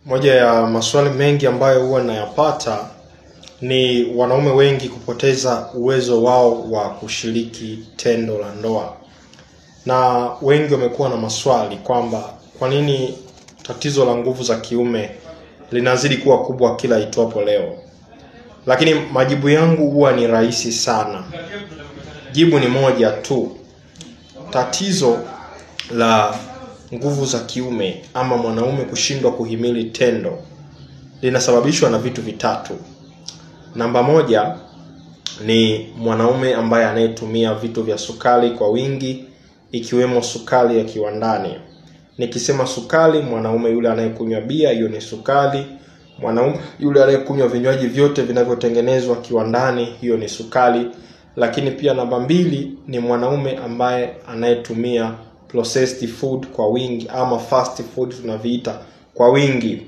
Moja ya maswali mengi ambayo huwa nayapata ni wanaume wengi kupoteza uwezo wao wa kushiriki tendo la ndoa. Na wengi wamekuwa na maswali kwamba kwa nini tatizo la nguvu za kiume linazidi kuwa kubwa kila itwapo leo. Lakini majibu yangu huwa ni rahisi sana. Jibu ni moja tu. Tatizo la nguvu za kiume ama mwanaume kushindwa kuhimili tendo linasababishwa na vitu vitatu. Namba moja ni mwanaume ambaye anayetumia vitu vya sukari kwa wingi, ikiwemo sukari ya kiwandani. Nikisema sukari, mwanaume yule anayekunywa bia, hiyo ni sukari. Mwanaume yule anayekunywa vinywaji vyote vinavyotengenezwa kiwandani, hiyo ni sukari. Lakini pia namba mbili ni mwanaume ambaye anayetumia processed food kwa wingi ama fast food tunaviita kwa wingi.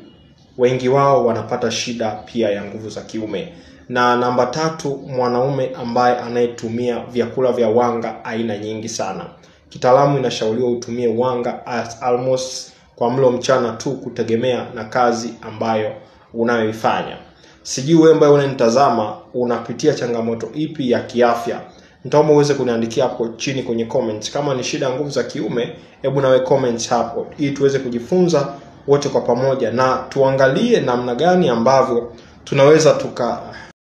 Wengi wao wanapata shida pia ya nguvu za kiume. Na namba tatu, mwanaume ambaye anayetumia vyakula vya wanga aina nyingi sana. Kitaalamu inashauriwa utumie wanga almost kwa mlo mchana tu, kutegemea na kazi ambayo unayoifanya. Sijui wewe ambaye unanitazama unapitia changamoto ipi ya kiafya. Nitaomba uweze kuniandikia hapo chini kwenye comments. Kama ni shida ya nguvu za kiume, hebu nawe comments hapo ili tuweze kujifunza wote kwa pamoja na tuangalie namna gani ambavyo tunaweza